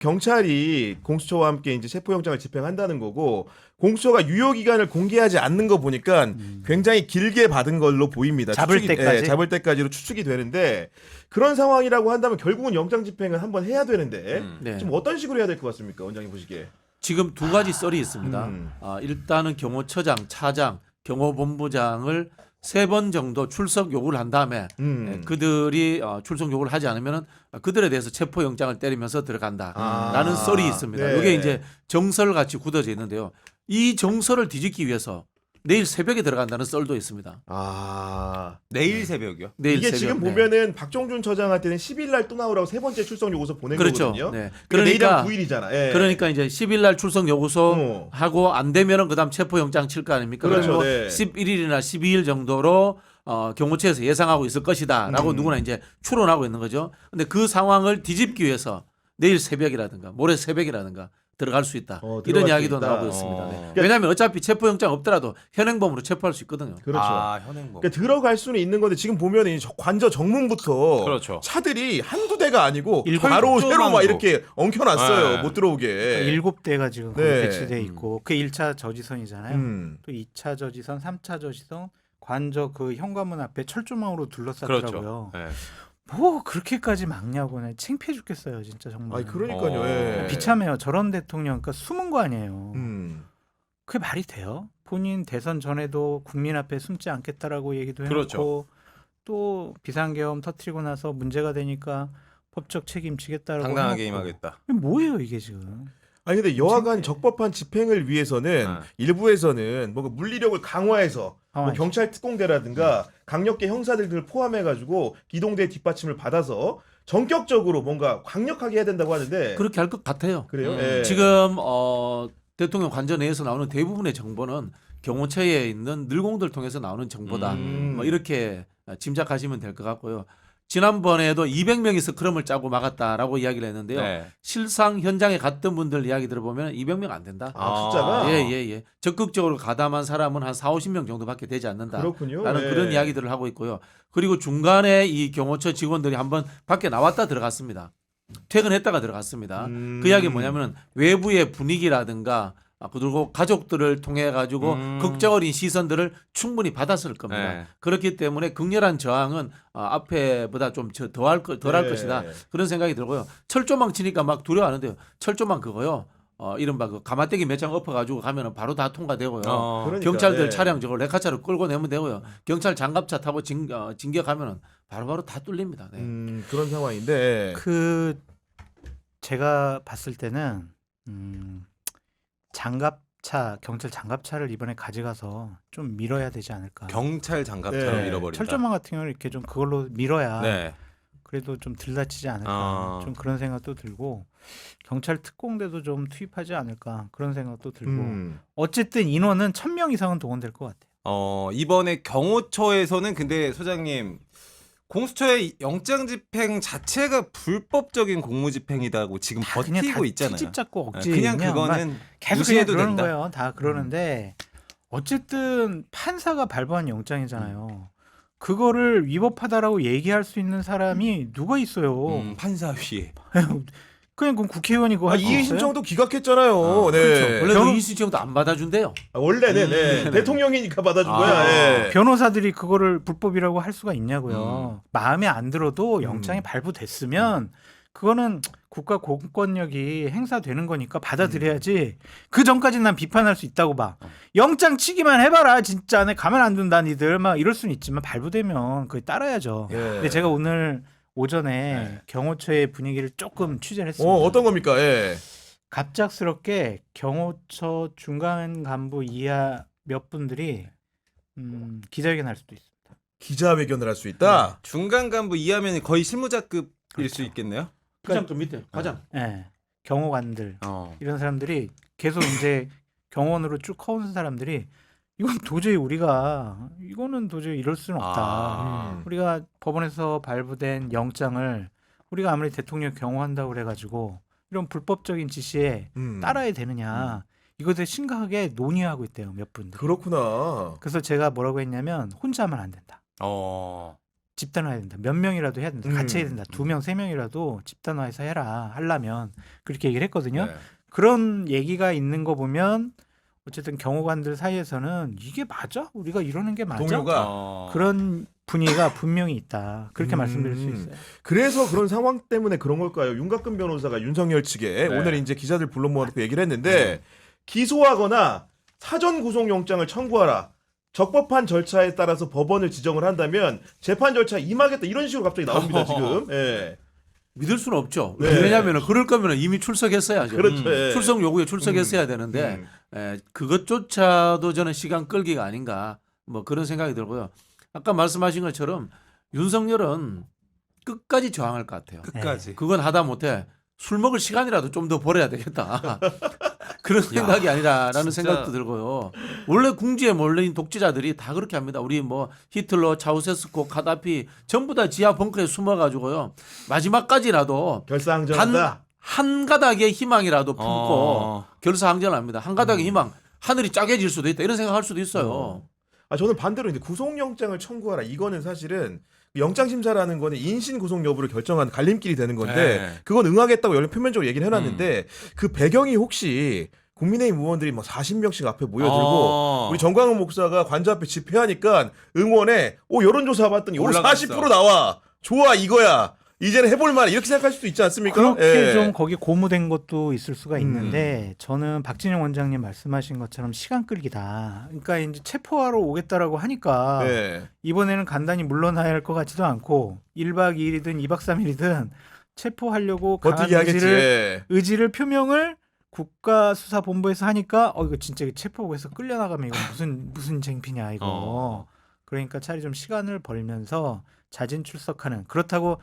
경찰이 공수처와 함께 이제 체포영장을 집행한다는 거고 공수처가 유효 기간을 공개하지 않는 거 보니까 굉장히 길게 받은 걸로 보입니다. 잡을 때까지? 잡을 때까지로 추측이 되는데 그런 상황이라고 한다면 결국은 영장 집행을 한번 해야 되는데 네. 좀 어떤 식으로 해야 될 것 같습니까, 원장님 보시기에? 지금 두 가지 썰이 있습니다. 음. 일단은 경호처장, 차장, 경호본부장을 3번 정도 출석 요구를 한 다음에 그들이 출석 요구를 하지 않으면 그들에 대해서 체포영장을 때리면서 들어간다라는 썰이 있습니다. 네. 이게 이제 정설같이 굳어져 있는데요. 이 정설을 뒤집기 위해서 내일 새벽에 들어간다는 썰도 있습니다. 내일 새벽이요? 내일 이게 새벽. 지금 네. 보면은 박종준 처장한테는 10일 날 또 나오라고 3번째 출석 요구서 보낸 그렇죠. 거거든요. 네. 그러니까 내일은 9일이잖아. 예. 그러니까 이제 10일 날 출석 요구서 하고 안 되면은 그다음 체포영장 칠 거 아닙니까? 그렇죠. 뭐 네. 11일이나 12일 정도로 경호처에서 예상하고 있을 것이다라고 누구나 이제 추론하고 있는 거죠. 근데 그 상황을 뒤집기 위해서 내일 새벽이라든가 모레 새벽이라든가 들어갈 수 있다. 들어갈 이런 수 이야기도 있다. 나오고 있습니다. 네. 왜냐하면 어차피 체포영장 없더라도 현행범으로 체포할 수 있거든요. 그렇죠. 현행범. 그러니까 들어갈 수는 있는 건데 지금 보면은 이 관저 정문부터 그렇죠. 차들이 한두 대가 아니고 일곱 바로 조그만 세로 막 거. 이렇게 엉켜놨어요. 네. 못 들어오게. 7대가 지금 거기 네. 배치돼 있고 그게 1차 저지선이잖아요. 또 2차 저지선, 3차 저지선 관저 그 현관문 앞에 철조망으로 둘러쌌더라고요. 그렇죠. 네. 뭐 그렇게까지 막냐고는 창피해 죽겠어요, 진짜 정말. 아니 그러니까요. 어. 예. 비참해요. 저런 대통령, 그러니까 숨은 거 아니에요. 음. 그게 말이 돼요? 본인 대선 전에도 국민 앞에 숨지 않겠다라고 얘기도 해놓고 그렇죠. 또 비상계엄 터트리고 나서 문제가 되니까 법적 책임지겠다라고 당당하게 해놓고. 임하겠다. 이게 뭐예요 이게 지금? 아니 근데 여하간 적법한 집행을 위해서는 일부에서는 뭔가 물리력을 강화해서 뭐 경찰 특공대라든가 강력계 형사들을 포함해가지고 기동대 뒷받침을 받아서 전격적으로 뭔가 강력하게 해야 된다고 하는데 그렇게 할 것 같아요. 그래요? 음. 지금 대통령 관저 내에서 나오는 대부분의 정보는 경호처에 있는 늘공들 통해서 나오는 정보다. 뭐 이렇게 짐작하시면 될 것 같고요. 지난번에도 200명이 스크럼을 짜고 막았다라고 이야기를 했는데요. 네. 실상 현장에 갔던 분들 이야기 들어보면 200명 안 된다. 숫자가 예. 적극적으로 가담한 사람은 한 4, 50명 정도밖에 되지 않는다. 그렇군요. 라는 예. 그런 이야기들을 하고 있고요. 그리고 중간에 이 경호처 직원들이 한번 밖에 나왔다 들어갔습니다. 퇴근했다가 들어갔습니다. 그 이야기 뭐냐면은 외부의 분위기라든가 그리고 가족들을 통해 가지고 걱정 어린 시선들을 충분히 받았을 겁니다. 네. 그렇기 때문에 극렬한 저항은 앞에보다 좀 덜할 것이다. 그런 생각이 들고요. 철조망 치니까 막 두려워하는데요. 철조망 그거요. 이른바 그 가마떼기 몇 장 엎어가지고 가면은 바로 다 통과되고요. 그러니까, 경찰들 예. 차량 저걸 레카차로 끌고 내면 되고요. 경찰 장갑차 타고 진격하면은 바로바로 다 뚫립니다. 네. 그런 상황인데 그 제가 봤을 때는 장갑차 경찰 장갑차를 이번에 가져가서 좀 밀어야 되지 않을까. 경찰 장갑처럼 네. 잃어버린다. 철조망 같은 경우는 이렇게 좀 그걸로 밀어야 네. 그래도 좀 덜 다치지 않을까. 좀 그런 생각도 들고 경찰 특공대도 좀 투입하지 않을까 그런 생각도 들고 어쨌든 인원은 1,000명 이상은 동원될 것 같아요. 이번에 경호처에서는 근데 소장님 공수처의 영장 집행 자체가 불법적인 공무 집행이다고 지금 그냥 버티고 있잖아요. 트집 잡고 억지 그냥 그거는 계속 그냥 무시해도 그러는 된다. 거예요. 다 그러는데 어쨌든 판사가 발부한 영장이잖아요. 그거를 위법하다라고 얘기할 수 있는 사람이 누가 있어요? 판사 위에. 그냥 그럼 국회의원이 그거 할수 이의 있어요? 신청도 그렇죠. 기각했잖아요. 네. 원래 이의 신청도 안 받아준대요. 원래는 네. 대통령이니까 받아준 거야. 예. 변호사들이 그거를 불법이라고 할 수가 있냐고요. 마음에 안 들어도 영장이 발부됐으면 그거는 국가 공권력이 행사되는 거니까 받아들여야지. 그 전까지는 난 비판할 수 있다고 봐. 영장 치기만 해봐라. 진짜 내 가만 안 둔다 니들 막 이럴 수는 있지만 발부되면 그걸 따라야죠. 예. 근데 제가 오늘 오전에 경호처의 분위기를 조금 취재를 했습니다. 어떤 겁니까? 예. 갑작스럽게 경호처 중간 간부 이하 몇 분들이 기자회견 할 수도 있습니다. 기자회견을 할 수 있다. 중간 간부 이하면 거의 실무자급일 수 있겠네요. 가장 좀 밑에 가장. 네. 경호관들 이런 사람들이 계속 이제 경호원으로 쭉 커온 사람들이 이건 도저히 이거는 도저히 이럴 수는 없다. 우리가 법원에서 발부된 영장을 우리가 아무리 대통령 경호한다고 그래가지고 이런 불법적인 지시에 따라야 되느냐. 이것을 심각하게 논의하고 있대요. 몇 분들. 그렇구나. 그래서 제가 뭐라고 했냐면 혼자 하면 안 된다. 집단화해야 된다. 몇 명이라도 해야 된다. 같이 해야 된다. 2명, 3명이라도 집단화해서 해라. 하려면 그렇게 얘기를 했거든요. 네. 그런 얘기가 있는 거 보면 어쨌든 경호관들 사이에서는 이게 맞아? 우리가 이러는 게 맞아? 동료가 그런 분위기가 분명히 있다. 그렇게 말씀드릴 수 있어요. 그래서 그런 상황 때문에 그런 걸까요? 윤곽근 변호사가 윤석열 측에 네. 오늘 이제 기자들 불러 모아놓고 얘기를 했는데 기소하거나 사전 구속영장을 청구하라. 적법한 절차에 따라서 법원을 지정을 한다면 재판 절차 임하겠다 이런 식으로 갑자기 나옵니다 지금. 예. 믿을 수는 없죠. 네. 왜냐하면 그럴 거면 이미 출석했어야죠. 그렇죠. 예. 출석 요구에 출석했어야 되는데 그것조차도 저는 시간 끌기가 아닌가 뭐 그런 생각이 들고요. 아까 말씀하신 것처럼 윤석열은 끝까지 저항할 것 같아요. 끝까지. 그건 하다 못해 술 먹을 시간이라도 좀 더 벌어야 되겠다. 그런 생각이 아니라라는 진짜. 생각도 들고요. 원래 궁지에 몰린 독재자들이 다 그렇게 합니다. 우리 뭐 히틀러, 차우세스코, 카다피 전부 다 지하 벙커에 숨어가지고요. 마지막까지라도 결사항전한다. 한 가닥의 희망이라도 품고 결사항전을 합니다. 한 가닥의 희망, 하늘이 짜게질 수도 있다. 이런 생각할 수도 있어요. 저는 반대로 이제 구속영장을 청구하라. 이거는 사실은 영장심사라는 거는 인신 구속 여부를 결정하는 갈림길이 되는 건데 네. 그건 응하겠다고 원래 표면적으로 얘기를 해놨는데 그 배경이 혹시 국민의힘 의원들이 막 40명씩 앞에 모여들고 우리 정광훈 목사가 관저 앞에 집회하니까 응원에 여론조사 봤더니 올라갔어. 40% 나와. 좋아 이거야. 이제는 해볼 만해. 이렇게 생각할 수도 있지 않습니까? 그렇게 예. 좀 거기 고무된 것도 있을 수가 있는데 저는 박진영 원장님 말씀하신 것처럼 시간 끌기다. 그러니까 이제 체포하러 오겠다라고 하니까 네. 이번에는 간단히 물러나야 할 것 같지도 않고 1박 2일이든 2박 3일이든 체포하려고 강한 버티기 하겠지. 예. 의지를 표명을 국가수사본부에서 하니까 이거 진짜 체포해서 끌려나가면 이거 무슨 쟁피냐 이거. 그러니까 차라리 좀 시간을 벌면서 자진 출석하는. 그렇다고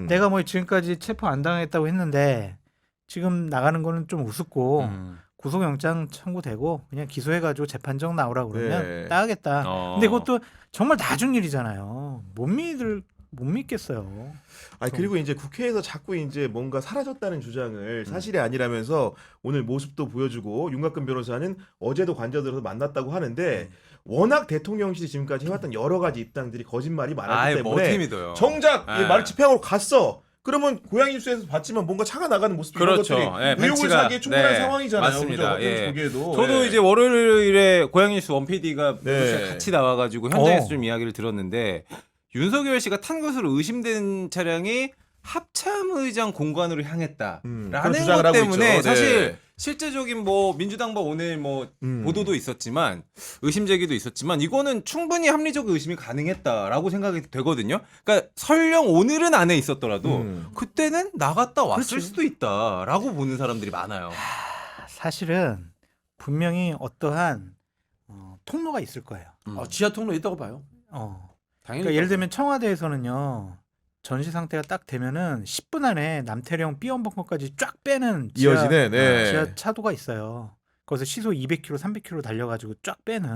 내가 뭐 지금까지 체포 안 당했다고 했는데 지금 나가는 거는 좀 우습고 구속영장 청구되고 그냥 기소해가지고 재판정 나오라고 그러면 네. 따겠다. 근데 그것도 정말 나중 일이잖아요. 못 믿겠어요. 그리고 이제 국회에서 자꾸 이제 뭔가 사라졌다는 주장을 사실이 아니라면서 오늘 모습도 보여주고 윤곽근 변호사는 어제도 관저들어서 만났다고 하는데 워낙 대통령실이 지금까지 해왔던 여러 가지 입장들이 거짓말이 많았기 때문에 어떻게 믿어요? 정작 예. 말 집행하러 갔어. 그러면 고양이 뉴스에서 봤지만 뭔가 차가 나가는 모습 이런 그렇죠. 것들이 예, 의혹을 벤치가- 사기에 충분한 네, 상황이잖아요. 맞습니다. 그죠? 예. 보기에도. 저도 예. 이제 월요일에 고양이뉴스 원PD가 네. 같이 나와가지고 현장에서 좀 이야기를 들었는데 윤석열 씨가 탄 것으로 의심된 차량이 합참의장 공간으로 그런 향했다라는 주장을 것 하고 때문에 있죠. 사실 네. 실제적인 뭐 민주당과 오늘 뭐 보도도 있었지만 의심 제기도 있었지만 이거는 충분히 합리적 의심이 가능했다라고 생각이 되거든요. 그러니까 설령 오늘은 안에 있었더라도 그때는 나갔다 왔을 그렇지. 수도 있다라고 보는 사람들이 많아요. 사실은 분명히 어떠한 통로가 있을 거예요. 지하 통로 있다고 봐요. 당연히. 그러니까 예를 들면 청와대에서는요. 전시 상태가 딱 되면은 10분 안에 남태령 B원벙커까지 쫙 빼는 이어지는 네. 지하 차도가 있어요. 거기서 시속 200km, 300km 달려가지고 쫙 빼는.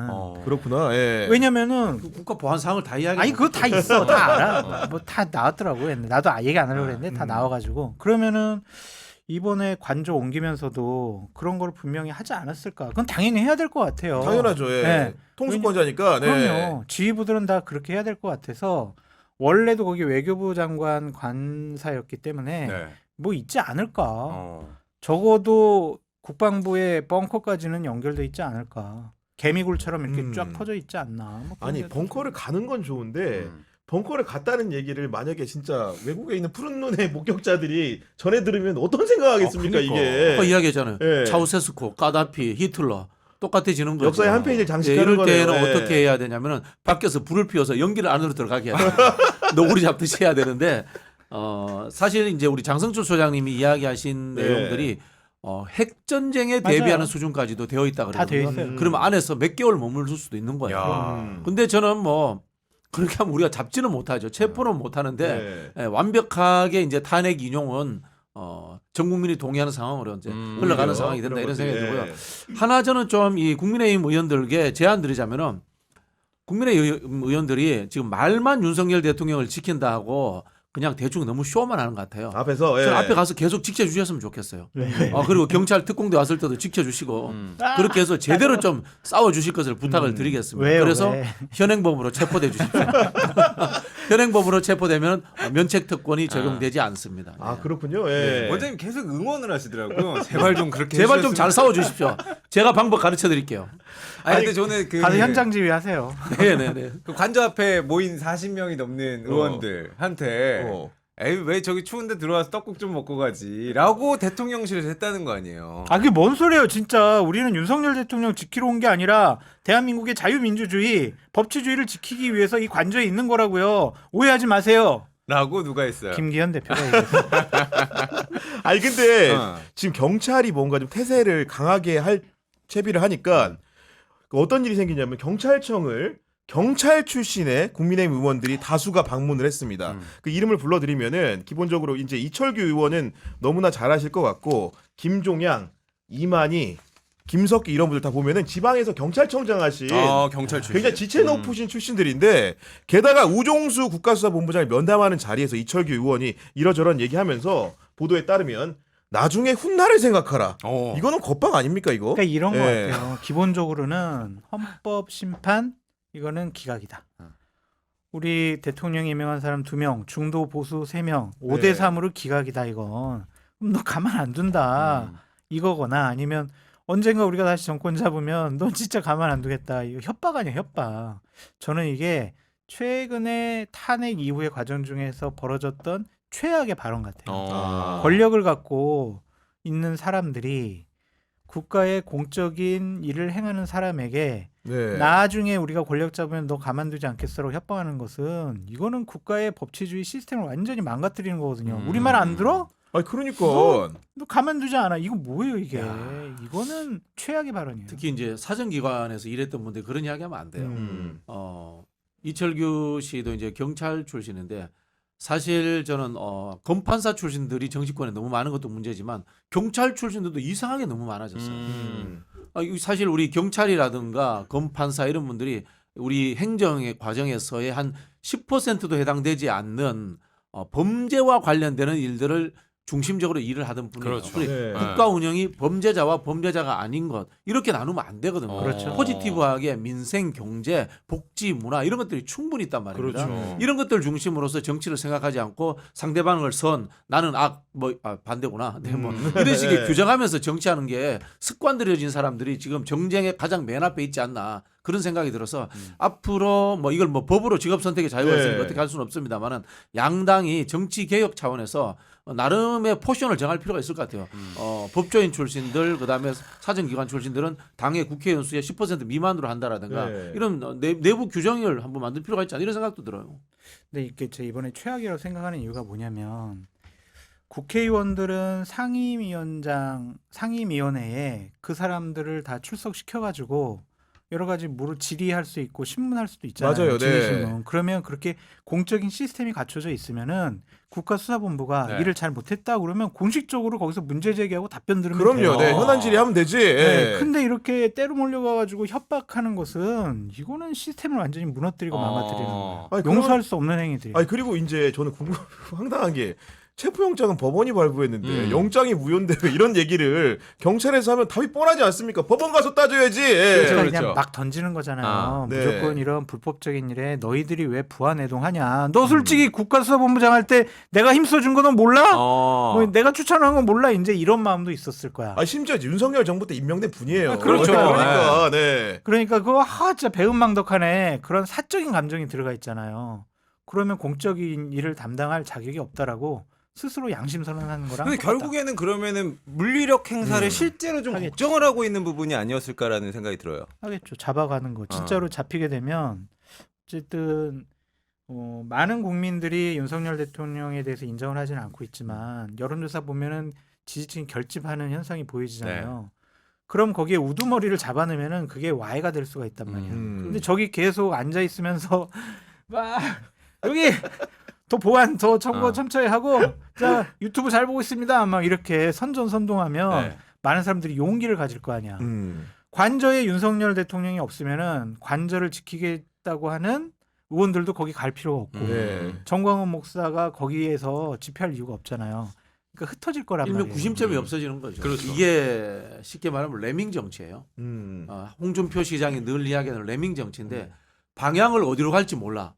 그렇구나. 예. 왜냐면은 국가 보안 사항을 다 이야기. 아니 그거 다 있어, 다 알아. 뭐 다 나왔더라고. 나도 얘기 안 하려고 했는데 다 나와가지고 그러면은 이번에 관저 옮기면서도 그런 걸 분명히 하지 않았을까? 그건 당연히 해야 될 것 같아요. 당연하죠. 예. 네. 통수권자니까. 네. 그럼요. 지휘부들은 다 그렇게 해야 될 것 같아서 원래도 거기 외교부 장관 관사였기 때문에 네. 뭐 있지 않을까. 적어도 국방부의 벙커까지는 연결돼 있지 않을까. 개미굴처럼 이렇게 쫙 퍼져 있지 않나. 뭐 그런 아니 데도 벙커를 가는 건 좋은데 벙커를 갔다는 얘기를 만약에 진짜 외국에 있는 푸른 눈의 목격자들이 전해 들으면 어떤 생각하겠습니까 그러니까. 이게. 아까 이야기했잖아요. 예. 차우세스코, 까다피, 히틀러 똑같아지는 거죠. 역사의 한 페이지를 장식하는 이럴 거네요. 때는 예. 어떻게 해야 되냐면은 밖에서 불을 피워서 연기를 안으로 들어가게 해야 돼요. 너구리 잡듯이 해야 되는데 사실 이제 우리 장성철 소장님이 이야기하신 네. 내용들이 핵 전쟁에 맞아요. 대비하는 수준까지도 되어 있다 다 되어 그러거든요. 있어요. 그러면 안에서 몇 개월 머물 수도 있는 거예요. 야. 근데 저는 뭐 그렇게 하면 우리가 잡지는 못하죠. 체포는 못하는데 네. 완벽하게 이제 탄핵 인용은 전 국민이 동의하는 상황으로 이제 흘러가는 그렇죠. 상황이 된다 그런 이런 생각이 것들이. 들고요. 예. 하나 저는 좀 이 국민의힘 의원들에게 제안 드리자면은 국민의힘 의원들이 지금 말만 윤석열 대통령을 지킨다 하고 그냥 대충 너무 쇼만 하는 것 같아요. 앞에서 저는 앞에 가서 계속 지켜주셨으면 좋겠어요. 네. 그리고 경찰 특공대 왔을 때도 지켜주시고 그렇게 해서 제대로 좀 싸워주실 것을 부탁을 드리겠습니다. 왜요? 그래서 왜? 현행범으로 체포돼 주십시오. 현행범으로 체포되면 면책 특권이 적용되지 않습니다. 아 네. 그렇군요. 예. 원장님 계속 응원을 하시더라고요. 제발 좀 그렇게 제발 좀 해주셨으면. 잘 싸워주십시오. 제가 방법 가르쳐 드릴게요. 아니 근데 저는 그 가서 현장 지휘하세요. 네네네. 그 관저 앞에 모인 40명이 넘는 의원들한테 에이 왜 저기 추운데 들어와서 떡국 좀 먹고 가지라고 대통령실에서 했다는 거 아니에요. 아 그게 뭔 소리예요 진짜. 우리는 윤석열 대통령 지키러 온 게 아니라 대한민국의 자유민주주의 법치주의를 지키기 위해서 이 관저에 있는 거라고요. 오해하지 마세요. 라고 누가 했어요? 김기현 대표가 얘기했어요. 아니 근데 어. 지금 경찰이 뭔가 좀 태세를 강하게 할 채비를 하니까 어떤 일이 생기냐면 경찰 출신의 국민의힘 의원들이 다수가 방문을 했습니다. 그 이름을 불러드리면은 기본적으로 이제 이철규 의원은 너무나 잘 아실 것 같고 김종양, 이만희, 김석기 이런 분들 다 보면은 지방에서 경찰청장 하신 경찰 출신. 굉장히 지체 높으신 출신들인데 게다가 우종수 국가수사본부장을 면담하는 자리에서 이철규 의원이 이러저런 얘기하면서 보도에 따르면 나중에 훗날을 생각하라. 이거는 겁방 아닙니까 이거? 그러니까 이런 거 예. 같아요. 기본적으로는 헌법 심판 이거는 기각이다. 우리 대통령이 임명한 사람 2명, 중도 보수 3명, 5대 3으로 기각이다 이건. 그럼 너 가만 안 둔다. 이거거나 아니면 언젠가 우리가 다시 정권 잡으면 넌 진짜 가만 안 두겠다. 이거 협박 아니야 협박. 저는 이게 최근에 탄핵 이후의 과정 중에서 벌어졌던 최악의 발언 같아요. 권력을 갖고 있는 사람들이 국가의 공적인 일을 행하는 사람에게 네. 나중에 우리가 권력 잡으면 너 가만두지 않겠어라고 협박하는 것은 이거는 국가의 법치주의 시스템을 완전히 망가뜨리는 거거든요. 우리 말 안 들어? 아니 그러니까 너 가만두지 않아. 이거 뭐예요 이게? 이거는 최악의 발언이에요. 특히 이제 사정기관에서 일했던 분들 그런 이야기하면 안 돼요. 이철규 씨도 이제 경찰 출신인데 사실 저는 검판사 출신들이 정치권에 너무 많은 것도 문제지만 경찰 출신들도 이상하게 너무 많아졌어요. 사실 우리 경찰이라든가 검판사 이런 분들이 우리 행정의 과정에서의 한 10%도 해당되지 않는 범죄와 관련되는 일들을 중심적으로 일을 하던 분이에요. 그렇죠. 우리 네. 국가 운영이 범죄자와 범죄자가 아닌 것 이렇게 나누면 안 되거든요. 그렇죠. 포지티브하게 민생, 경제, 복지, 문화 이런 것들이 충분히 있단 말입니다. 그렇죠. 이런 것들 중심으로서 정치를 생각하지 않고 상대방을 선 나는 반대구나. 네, 뭐 이런 식의 네. 규정하면서 정치하는 게 습관들여진 사람들이 지금 정쟁의 가장 맨 앞에 있지 않나. 그런 생각이 들어서 앞으로 이걸 법으로 직업 선택의 자유가 있으니까 네. 어떻게 할 수는 없습니다만은 양당이 정치 개혁 차원에서 나름의 포션을 정할 필요가 있을 것 같아요. 법조인 출신들 그다음에 사정기관 출신들은 당의 국회의원 수의 10% 미만으로 한다라든가 네. 이런 내부 규정을 한번 만들 필요가 있지 않나 이런 생각도 들어요. 근데 이게 제 이번에 최악이라고 생각하는 이유가 뭐냐면 국회의원들은 상임위원회에 그 사람들을 다 출석시켜가지고 여러 가지 질의할 수 있고 신문할 수도 있잖아요. 맞아요. 네. 질의신문. 그러면 그렇게 공적인 시스템이 갖춰져 있으면은 국가수사본부가 네. 일을 잘 못했다 그러면 공식적으로 거기서 문제 제기하고 답변 들으면 그럼요. 돼요. 네. 현안 질의하면 되지. 네, 예. 근데 이렇게 때로 몰려가가지고 협박하는 것은 이거는 시스템을 완전히 무너뜨리고 망가뜨리는 거예요. 아니, 용서할 수 없는 행위들이에요. 아니 그리고 이제 저는 황당한 게 체포영장은 법원이 발부했는데 영장이 무효인데 이런 얘기를 경찰에서 하면 답이 뻔하지 않습니까? 법원 가서 따져야지. 예. 그러니까 그렇죠. 그냥 막 던지는 거잖아요. 네. 무조건 이런 불법적인 일에 너희들이 왜 부안해동하냐. 너 솔직히 국가수사본부장 할 때 내가 힘써준 거 너 몰라? 뭐 내가 추천한 거 몰라? 이제 이런 마음도 있었을 거야. 아 심지어 윤석열 정부 때 임명된 분이에요. 그렇죠. 그러니까 네. 그러니까 그거 진짜 배은망덕하네. 그런 사적인 감정이 들어가 있잖아요. 그러면 공적인 일을 담당할 자격이 없다라고 스스로 양심 선언하는 거랑 근데 똑같다. 결국에는 그러면은 물리력 행사를 실제로 좀 하겠죠. 걱정을 하고 있는 부분이 아니었을까라는 생각이 들어요. 하겠죠. 잡아가는 거. 진짜로 잡히게 되면 어쨌든 많은 국민들이 윤석열 대통령에 대해서 인정을 하지는 않고 있지만 여론조사 보면은 지지층이 결집하는 현상이 보이잖아요. 그럼 거기에 우두머리를 잡아내면은 그게 와해가 될 수가 있단 말이야. 근데 저기 계속 앉아 있으면서 막 여기 더 보안 더 청구 첨처해 하고 자 유튜브 잘 보고 있습니다. 막 이렇게 선전선동하면 많은 사람들이 용기를 가질 거 아니야. 관저에 윤석열 대통령이 없으면은 관저를 지키겠다고 하는 의원들도 거기 갈 필요가 없고 네. 정광훈 목사가 거기에서 집회할 이유가 없잖아요. 그러니까 흩어질 거란 일명 말이에요. 구심점이 없어지는 거죠. 그렇죠. 이게 쉽게 말하면 레밍 정치예요. 아. 홍준표 시장이 늘 이야기하는 레밍 정치인데 방향을 어디로 갈지 몰라.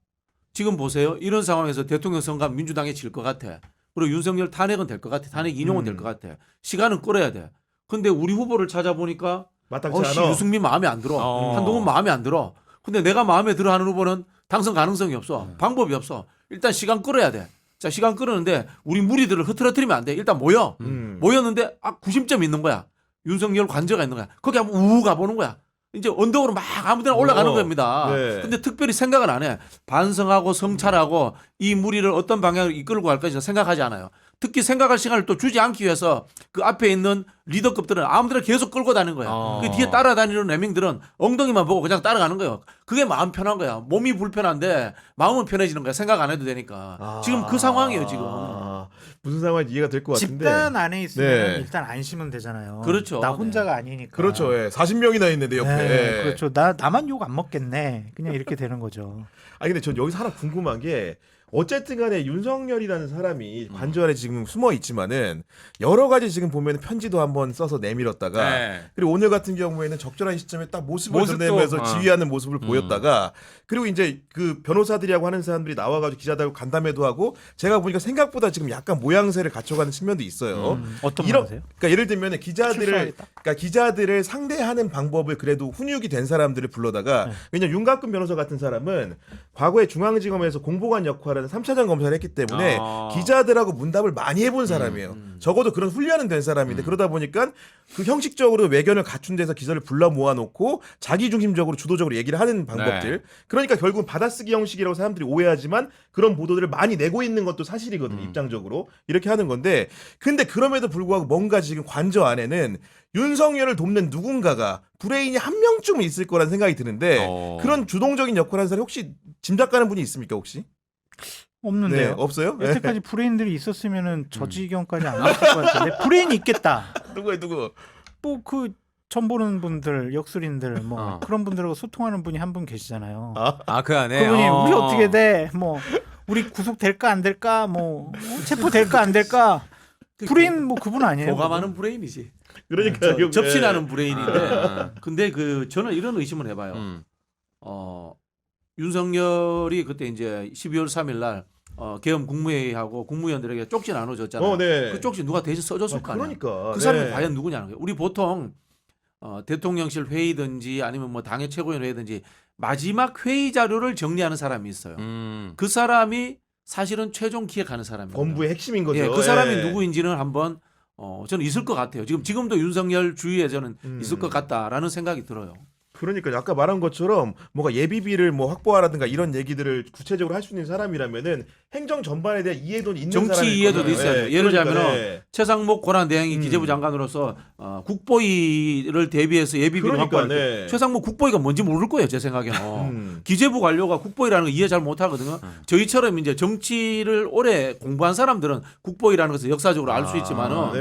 지금 보세요. 이런 상황에서 대통령 선거 민주당이 질 것 같아. 그리고 윤석열 탄핵은 될 것 같아. 탄핵 인용은 될 것 같아. 시간은 끌어야 돼. 근데 우리 후보를 찾아보니까 마땅치 않아. 유승민 마음에 안 들어. 한동훈 마음에 안 들어. 근데 내가 마음에 들어 하는 후보는 당선 가능성이 없어. 방법이 없어. 일단 시간 끌어야 돼. 자, 시간 끌었는데 우리 무리들을 흐트러뜨리면 안 돼. 일단 모여. 모였는데 구심점이 있는 거야. 윤석열 관저가 있는 거야. 거기 한번 우우 가보는 거야. 이제 언덕으로 막 아무 데나 올라가는 겁니다. 네. 근데 특별히 생각은 안 해. 반성하고 성찰하고 이 무리를 어떤 방향으로 이끌고 갈 것인지 생각하지 않아요. 특히 생각할 시간을 또 주지 않기 위해서 그 앞에 있는 리더급들은 아무데나 계속 끌고 다니는 거야. 그 뒤에 따라다니는 레밍들은 엉덩이만 보고 그냥 따라가는 거예요. 그게 마음 편한 거야. 몸이 불편한데 마음은 편해지는 거야. 생각 안 해도 되니까. 지금 그 상황이에요, 지금. 무슨 상황인지 이해가 될 것 같은데. 집단 안에 있으면 네. 일단 안심은 되잖아요. 그렇죠. 나 혼자가 아니니까. 그렇죠. 예. 40명이나 있는데 옆에. 네, 그렇죠. 나만 욕 안 먹겠네. 그냥 이렇게 되는 거죠. 아니 근데 전 여기서 하나 궁금한 게 어쨌든 간에 윤석열이라는 사람이 관저 안에 지금 숨어 있지만은 여러 가지 지금 보면 편지도 한번 써서 내밀었다가 네. 그리고 오늘 같은 경우에는 적절한 시점에 딱 모습을 모습도, 드러내면서 어. 지휘하는 모습을 보였다가 그리고 이제 그 변호사들이라고 하는 사람들이 나와가지고 기자들하고 간담회도 하고 제가 보니까 생각보다 지금 약간 모양새를 갖춰가는 측면도 있어요. 어떤 이런- 말이세요? 그러니까 예를 들면 출소하겠다? 기자들을 상대하는 방법을 그래도 훈육이 된 사람들을 불러다가 네. 왜냐면 윤곽근 변호사 같은 사람은 과거에 중앙지검에서 공보관 역할을 3차장 검사를 했기 때문에 기자들하고 문답을 많이 해본 사람이에요. 적어도 그런 훈련은 된 사람인데 그러다 보니까 그 형식적으로 외견을 갖춘 데서 기자를 불러 모아놓고 자기 중심적으로 주도적으로 얘기를 하는 방법들. 그러니까 결국은 받아쓰기 형식이라고 사람들이 오해하지만 그런 보도들을 많이 내고 있는 것도 사실이거든요. 입장적으로 이렇게 하는 건데 근데 그럼에도 불구하고 뭔가 지금 관저 안에는 윤석열을 돕는 누군가가 브레인이 한 명쯤은 있을 거라는 생각이 드는데 그런 주동적인 역할을 하는 사람이 혹시 짐작 가는 분이 있습니까 혹시? 없는데요. 네, 없어요? 여태까지 브레인들이 있었으면은 저 지경까지 안 갔을 것 같은데 브레인이 있겠다. 누구예요 누구? 뭐 그 전 보는 분들, 역술인들 뭐 어. 그런 분들하고 소통하는 분이 한 분 계시잖아요. 그 안에 그분이 우리 어떻게 돼? 뭐 우리 구속 될까 안 될까? 뭐 체포 될까 안 될까? 브레인 뭐 그분 아니에요? 교감하는 브레인이지. 그러니까 이거- 접신하는 브레인인데. 근데 그 저는 이런 의심을 해봐요. 윤석열이 그때 이제 12월 3일 날 계엄 국무회의하고 국무위원들에게 쪽지 나눠줬잖아요. 네. 그 쪽지 누가 대신 써줬을 거 아니야. 그러니까 그 사람이 네. 과연 누구냐는 거예요. 우리 보통 대통령실 회의든지 아니면 뭐 당의 최고위원 회의든지 마지막 회의 자료를 정리하는 사람이 있어요. 그 사람이 사실은 최종 기획하는 사람이에요. 본부의 핵심인 거죠. 예, 그 사람이 예. 누구인지는 한번 저는 있을 것 같아요. 지금도 윤석열 주위에 저는 있을 것 같다라는 생각이 들어요. 그러니까 아까 말한 것처럼 뭔가 예비비를 뭐 확보하라든가 이런 얘기들을 구체적으로 할 수 있는 사람이라면은 행정 전반에 대한 이해도 있는 정치 사람일 이해도도 거잖아요. 있어야 돼요. 예, 예를 그러니까, 들자면은 예. 최상목 권한대행이 기재부 장관으로서 국보위를 대비해서 예비비를 그러니까, 확보할 때 네. 최상목 국보위가 뭔지 모를 거예요. 제 생각에는. 기재부 관료가 국보위라는 거 이해 잘 못하거든요. 저희처럼 이제 정치를 오래 공부한 사람들은 국보위라는 것을 역사적으로 알 수 있지만은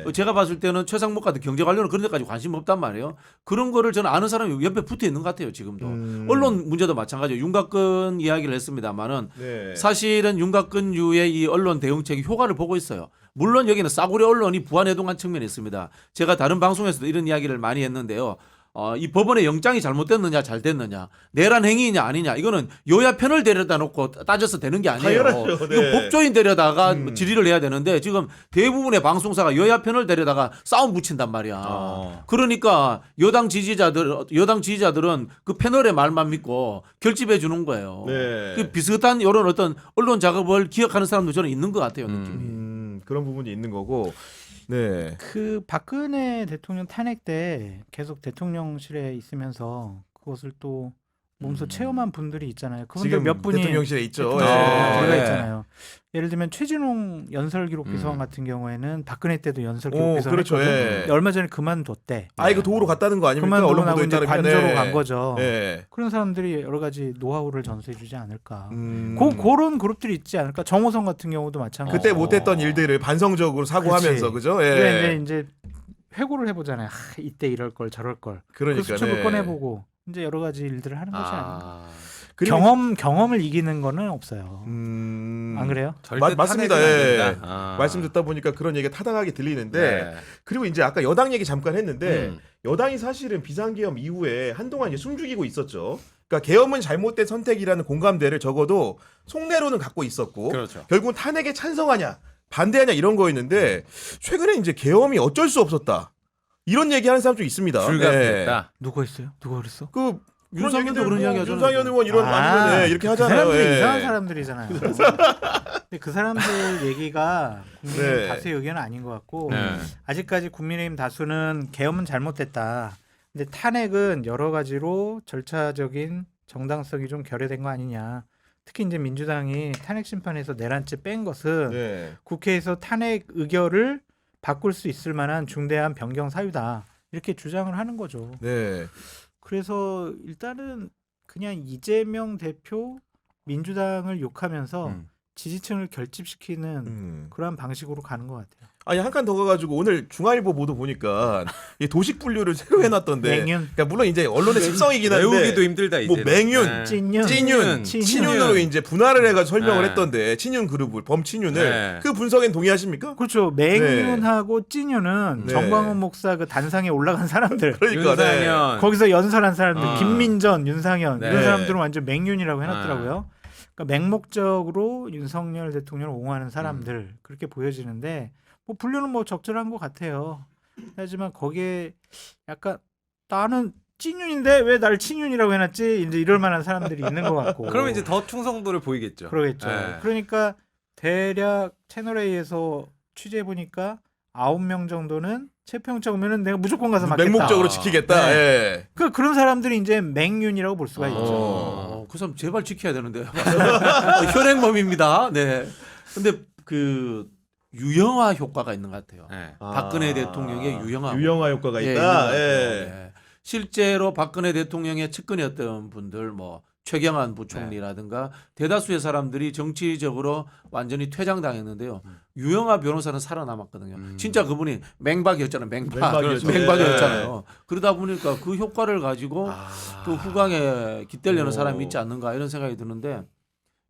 네. 제가 봤을 때는 최상목 같은 경제 관료는 그런 데까지 관심 없단 말이에요. 그런 거를 저는 아는 사람이 옆에 붙어 있는 것 같아요. 지금도. 언론 문제도 마찬가지예요. 윤곽근 이야기를 했습니다만은 네. 사실은 윤곽근유의 이 언론 대응책이 효과를 보고 있어요. 물론 여기는 싸구려 언론이 부안해동한 측면이 있습니다. 제가 다른 방송에서도 이런 이야기를 많이 했는데요. 이 법원의 영장이 잘못됐느냐 잘 됐느냐 내란 행위냐 아니냐 이거는 여야 편을 데려다 놓고 따져서 되는 게 아니에요. 당연하죠. 네. 이거 법조인 데려다가 질의를 해야 되는데 지금 대부분의 방송사가 여야 편을 데려다가 싸움 붙인단 말이야. 그러니까 여당 지지자들은 그 패널의 말만 믿고 결집해 주는 거예요. 네. 그 비슷한 이런 어떤 언론 작업을 기억하는 사람도 저는 있는 것 같아요. 느낌이. 그런 부분이 있는 거고. 네. 그 박근혜 대통령 탄핵 때 계속 대통령실에 있으면서 그것을 또 몸소 체험한 분들이 있잖아요. 그분들 지금 몇 분이 대통령실에 있죠. 들어가 네. 있잖아요. 예를 들면 최진홍 연설 기록 비서관 같은 경우에는 박근혜 때도 연설 기록 비서관 그렇죠. 했거든. 예. 얼마 전에 그만뒀대. 아 이거 도구로 갔다는 거 아닙니까? 그만두고 언론 나고 보도에 이제 따르면 관저로 간 거죠. 네. 그런 사람들이 여러 가지 노하우를 전수해주지 않을까. 음. 그런 그룹들이 있지 않을까. 정호성 같은 경우도 마찬가지. 그때 못했던 일들을 반성적으로 사고하면서 그렇지. 그죠? 예. 그래 이제 회고를 해보잖아요. 이때 이럴 걸 저럴 걸. 그 그러니까 수첩을 네. 꺼내보고 이제 여러 가지 일들을 하는 것이 아닌가. 그리고 경험을 이기는 거는 없어요. 안 그래요? 절대 맞습니다. 탄핵은 안 예. 된다. 아. 말씀 듣다 보니까 그런 얘기가 타당하게 들리는데 네. 그리고 이제 아까 여당 얘기 잠깐 했는데 여당이 사실은 비상계엄 이후에 한동안 이제 숨죽이고 있었죠. 그러니까 계엄은 잘못된 선택이라는 공감대를 적어도 속내로는 갖고 있었고 그렇죠. 결국은 탄핵에 찬성하냐 반대하냐 이런 거였는데 최근에 이제 계엄이 어쩔 수 없었다 이런 얘기하는 사람 좀 있습니다. 불가피했다. 누가 있어요? 누가 그랬어? 그 윤석열도 그런 이야기 하잖아요. 윤상현 의원 이런 아니면 이렇게 하잖아요. 그 사람들이 예. 이상한 사람들이잖아요. 근데 그 사람들 얘기가 국민의힘 네. 다수의 의견은 아닌 것 같고 네. 아직까지 국민의힘 다수는 계엄은 잘못됐다. 근데 탄핵은 여러 가지로 절차적인 정당성이 좀 결여된 거 아니냐. 특히 이제 민주당이 탄핵 심판에서 내란죄 뺀 것은 네. 국회에서 탄핵 의결을 바꿀 수 있을 만한 중대한 변경 사유다. 이렇게 주장을 하는 거죠. 네. 그래서 일단은 그냥 이재명 대표 민주당을 욕하면서 지지층을 결집시키는 그러한 방식으로 가는 것 같아요. 아니 한 칸 더 가가지고 오늘 중앙일보 보도 보니까 이 도식 분류를 새로 해놨던데. 맹윤, 그러니까 물론 이제 언론의 습성이긴 한데 외우기도 힘들다 이제. 뭐 맹윤, 찐윤, 찐윤, 친윤. 친윤으로 이제 분할을 해가지고 설명을 네. 했던데 친윤 그룹을 범친윤을 네. 그 분석엔 동의하십니까? 그렇죠. 맹윤하고 찐윤은 네. 정광훈 목사 그 단상에 올라간 사람들. 그러니까 네. 윤상현. 거기서 연설한 사람들, 어. 김민전, 윤상현 네. 이런 사람들은 완전 맹윤이라고 해놨더라고요. 그러니까 맹목적으로 윤석열 대통령을 옹호하는 사람들 그렇게 보여지는데 뭐 분류는 뭐 적절한 것 같아요. 하지만 거기에 약간 나는 찐윤인데 왜 날 친윤이라고 해놨지? 이제 이럴 만한 사람들이 있는 것 같고. 그러면 이제 더 충성도를 보이겠죠. 그러겠죠. 네. 그러니까 대략 채널A에서 취재해 보니까 9명 정도는 채평차 오면은 내가 무조건 가서 맞겠다. 맹목적으로 지키겠다. 네. 예. 그런 사람들이 이제 맹윤이라고 볼 수가 있죠. 그 사람 제발 지켜야 되는데 현행범입니다. 네. 근데 그 유형화 효과가 있는 것 같아요. 네. 박근혜 대통령의 유형화 효과가 예, 있다. 있는 것 같아요. 예. 네. 실제로 박근혜 대통령의 측근이었던 분들 뭐 최경환 부총리라든가 대다수의 사람들이 정치적으로 완전히 퇴장당했는데요. 유영아 변호사는 살아남았거든요. 진짜 그분이 맹박이었잖아요. 맹박이었죠. 맹박이었잖아요. 그러다 보니까 그 효과를 가지고 또 후광에 깃들려는 사람이 있지 않는가 이런 생각이 드는데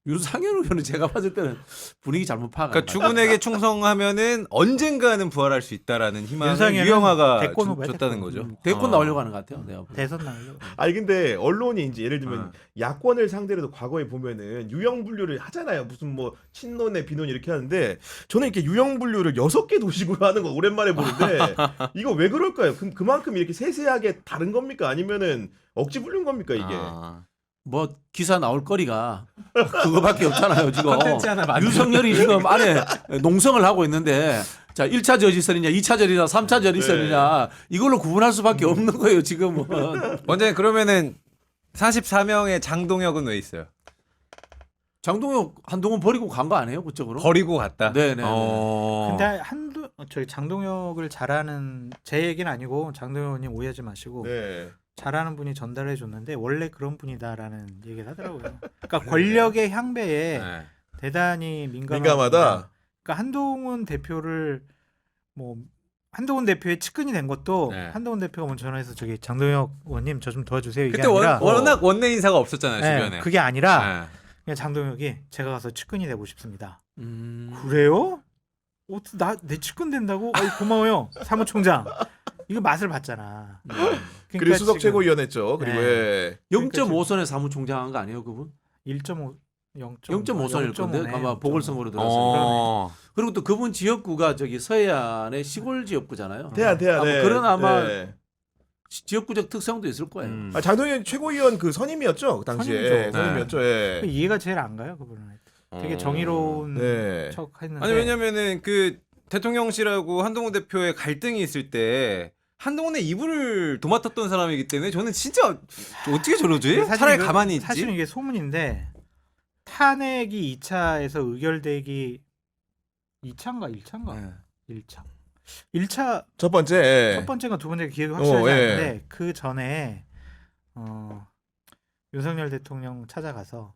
윤상현 의원은 제가 봤을 때는 분위기 잘못 파악한 그러니까 주군에게 충성하면은 언젠가는 부활할 수 있다라는 희망을 윤상현은 유영아가 대권 후보야, 줬다는 대권. 거죠. 대권 나오려고 하는 것 같아요. 내가 보기엔. 대선 나오려고. 아니 근데 언론이 이제 예를 들면 야권을 상대로도 과거에 보면은 유형 분류를 하잖아요. 무슨 뭐 친논에 비논 이렇게 하는데 저는 이렇게 유형 분류를 6개 도식으로 하는 거 오랜만에 보는데 이거 왜 그럴까요? 그만큼 이렇게 세세하게 다른 겁니까? 아니면은 억지 분류인 겁니까 이게? 뭐 기사 나올 거리가 그거밖에 없잖아요 지금. 콘텐츠 하나 만들어. 윤석열이 지금 안에 농성을 하고 있는데 자 1차 저지설이냐 2차 저지설이냐 3차 저지설이냐 이걸로 구분할 수밖에 없는 거예요 지금은. 원장님 그러면은 44명의 장동혁은 왜 있어요? 장동혁 한동훈 버리고 간 거 아니에요 그쪽으로? 버리고 갔다. 네네. 근데 저희 장동혁을 잘하는 제 얘기는 아니고 장동혁님 오해하지 마시고 네. 잘하는 분이 전달해 줬는데 원래 그런 분이다라는 얘기를 하더라고요. 그러니까 권력의 향배에 네. 대단히 민감하다. 그러니까 한동훈 대표를 뭐 한동훈 대표의 측근이 된 것도 네. 한동훈 대표가 먼저 전화해서 저기 장동혁 의원님 저 좀 도와주세요 이게 그때 아니라 워낙 원내 인사가 없었잖아요 네, 주변에. 그게 아니라 네. 그냥 장동혁이 제가 가서 측근이 되고 싶습니다. 그래요? 내 측근 된다고? 고마워요 사무총장. 이거 맛을 봤잖아. 그리고 수석 지금 최고위원 했죠. 그리고 네. 예. 0.5선의 사무총장 한 거 아니에요 그분? 1.5 0.5선일 건데 아마 보궐선거로 들어서. 어. 그리고 또 그분 지역구가 저기 서해안의 시골 지역구잖아요. 대안. 아마 그런 아마 네. 지역구적 특성도 있을 거예요. 장동현 최고위원 그 선임이었죠. 그 당시에 선임이죠. 선임이었죠. 예. 이해가 제일 안 가요 그분은. 되게 정의로운 네. 척 했는데. 아니 왜냐면은 그 대통령실하고 한동훈 대표의 갈등이 있을 때 한동훈의 이불을 도맡았던 사람이기 때문에 저는 진짜 어떻게 저러지? 차라리 가만히 있지. 사실은 이게 소문인데 탄핵이 2차에서 의결되기 2차인가 1차인가? 네. 1차. 1차 첫 번째. 예. 첫 번째가 두 번째가 기억이 확실하지 예. 않은데 그 전에 윤석열 대통령 찾아가서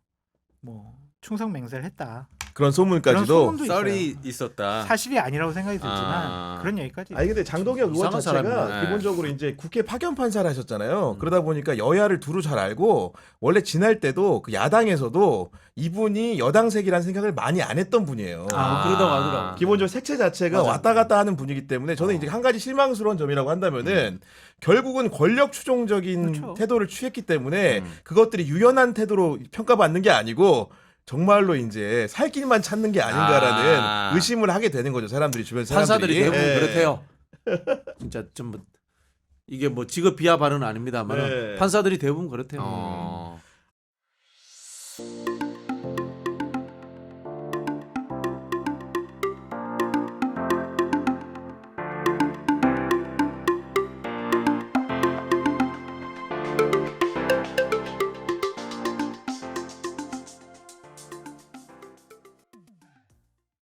뭐 충성 맹세를 했다. 그런 그런 소문까지도. 소문도 썰이 있어요. 있었다. 사실이 아니라고 생각이 들지만 아. 그런 얘기까지. 아니 근데 장동혁 의원 이상한 자체가 사람이네. 기본적으로 이제 국회 파견 판사를 하셨잖아요. 그러다 보니까 여야를 두루 잘 알고 원래 지날 때도 그 야당에서도 이분이 여당색이라는 생각을 많이 안 했던 분이에요. 그러다고 하더라고. 기본적으로 색채 자체가 맞아. 왔다 갔다 하는 분이기 때문에 저는 이제 한 가지 실망스러운 점이라고 한다면은 결국은 권력 추종적인 그렇죠. 태도를 취했기 때문에 그것들이 유연한 태도로 평가받는 게 아니고 정말로 이제 살 길만 찾는 게 아닌가라는 아. 의심을 하게 되는 거죠. 사람들이 주변 사람들이. 판사들이 대부분 예. 그렇대요. 진짜 좀 이게 뭐 직업 비하 발언은 아닙니다만 네. 판사들이 대부분 그렇대요.